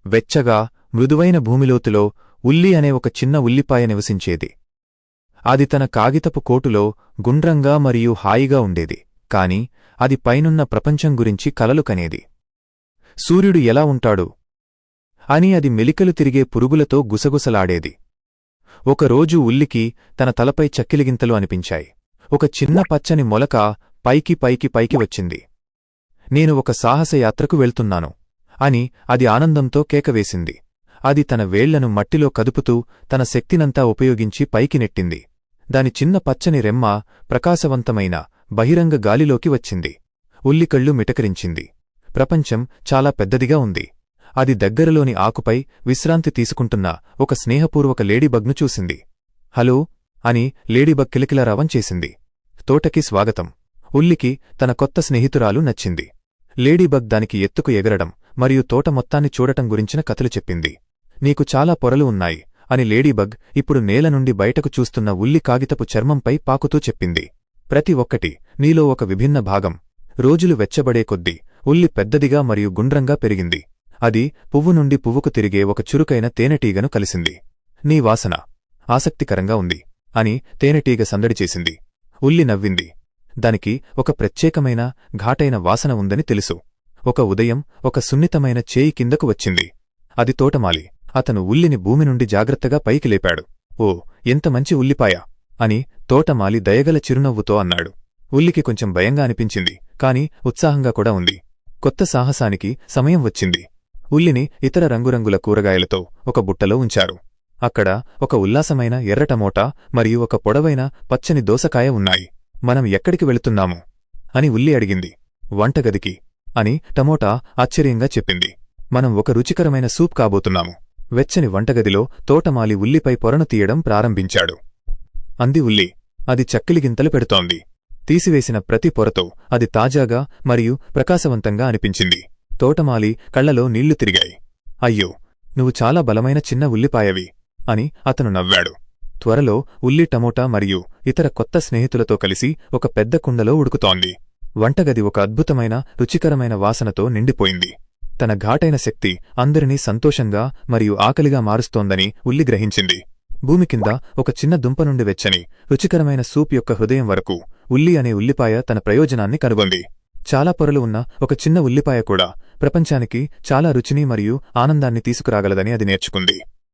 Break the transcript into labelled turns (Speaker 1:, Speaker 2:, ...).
Speaker 1: వెచ్చగా మృదువైన భూమిలోతులో ఉల్లి అనే ఒక చిన్న ఉల్లిపాయ నివసించేది. అది తన కాగితపు కోటులో గుండ్రంగా మరియు హాయిగా ఉండేది, కాని అది పైనున్న ప్రపంచం గురించి కలలు కనేది. సూర్యుడు ఎలా ఉంటాడు అని అది మెలికలు తిరిగే పురుగులతో గుసగుసలాడేది. ఒకరోజు ఉల్లికి తన తలపై చక్కిలిగింతలు అనిపించాయి. ఒక చిన్న పచ్చని మొలక పైకి వచ్చింది. నేను ఒక సాహసయాత్రకు వెళ్తున్నాను అని అది ఆనందంతో కేకవేసింది. అది తన వేళ్లను మట్టిలో కదుపుతూ తన శక్తినంతా ఉపయోగించి పైకి నెట్టింది. దాని చిన్న పచ్చని రెమ్మ ప్రకాశవంతమైన బహిరంగ గాలిలోకి వచ్చింది. ఉల్లికళ్ళు మిటకరించింది. ప్రపంచం చాలా పెద్దదిగా ఉంది. అది దగ్గరలోని ఆకుపై విశ్రాంతి తీసుకుంటున్న ఒక స్నేహపూర్వక లేడీబగ్ను చూసింది. హలో అని లేడీబగ్ కిలకిలరావం చేసింది. తోటకి స్వాగతం. ఉల్లికి తన కొత్త స్నేహితురాలు నచ్చింది. లేడీబగ్ దానికి ఎత్తుకు ఎగరడం మరియు తోట మొత్తాన్ని చూడటం గురించిన కథలు చెప్పింది. నీకు చాలా పొరలు ఉన్నాయి అని లేడీబగ్ ఇప్పుడు నేల నుండి బయటకు చూస్తున్న ఉల్లి కాగితపు చర్మంపై పాకుతూ చెప్పింది. ప్రతి ఒక్కటి నీలో ఒక విభిన్న భాగం. రోజులు వెచ్చబడే కొద్దీ ఉల్లి పెద్దదిగా మరియు గుండ్రంగా పెరిగింది. అది పువ్వు నుండి పువ్వుకు తిరిగే ఒక చురుకైన తేనెటీగను కలిసింది. నీ వాసన ఆసక్తికరంగా ఉంది అని తేనెటీగ సందడి చేసింది. ఉల్లి నవ్వింది. దానికి ఒక ప్రత్యేకమైన ఘాటైన వాసన ఉందని తెలుసు. ఒక ఉదయం ఒక సున్నితమైన చేయి కిందకు వచ్చింది. అది తోటమాలి. అతను ఉల్లిని భూమి నుండి జాగ్రత్తగా పైకి లేపాడు. ఓ, ఎంత మంచి ఉల్లిపాయ అని తోటమాలి దయగల చిరునవ్వుతో అన్నాడు. ఉల్లికి కొంచెం భయంగా అనిపించింది, కాని ఉత్సాహంగా కూడా ఉంది. కొత్త సాహసానికి సమయం వచ్చింది. ఉల్లిని ఇతర రంగురంగుల కూరగాయలతో ఒక బుట్టలో ఉంచారు. అక్కడ ఒక ఉల్లాసమైన ఎర్ర టమోటా మరియు ఒక పొడవైన పచ్చని దోసకాయ ఉన్నాయి. మనం ఎక్కడికి వెళుతున్నాము అని ఉల్లి అడిగింది. వంటగదికి అని టమోటా ఆశ్చర్యంగా చెప్పింది. మనం ఒక రుచికరమైన సూప్ కాబోతున్నాము. వెచ్చని వంటగదిలో తోటమాలి ఉల్లిపై పొరను తీయడం ప్రారంభించాడు. అంది ఉల్లి. అది చక్కిలిగింతలు పెడుతోంది. తీసివేసిన ప్రతి పొరతో అది తాజాగా మరియు ప్రకాశవంతంగా అనిపించింది. తోటమాలి కళ్లలో నీళ్లు తిరిగాయి. అయ్యో, నువ్వు చాలా బలమైన చిన్న ఉల్లిపాయవి అని అతను నవ్వాడు. త్వరలో ఉల్లి టమోటా మరియు ఇతర కొత్త స్నేహితులతో కలిసి ఒక పెద్ద కుండలో ఉడుకుతోంది. వంటగది ఒక అద్భుతమైన రుచికరమైన వాసనతో నిండిపోయింది. తన ఘాటైన శక్తి అందరినీ సంతోషంగా మరియు ఆకలిగా మారుస్తోందని ఉల్లి గ్రహించింది. భూమి కింద ఒక చిన్న దుంప నుండి వెచ్చని రుచికరమైన సూప్ యొక్క హృదయం వరకు ఉల్లి అనే ఉల్లిపాయ తన ప్రయోజనాన్ని కనుగొంది. చాలా పొరలు ఉన్న ఒక చిన్న ఉల్లిపాయ కూడా ప్రపంచానికి చాలా రుచిని మరియు ఆనందాన్ని తీసుకురాగలదని అది నేర్చుకుంది.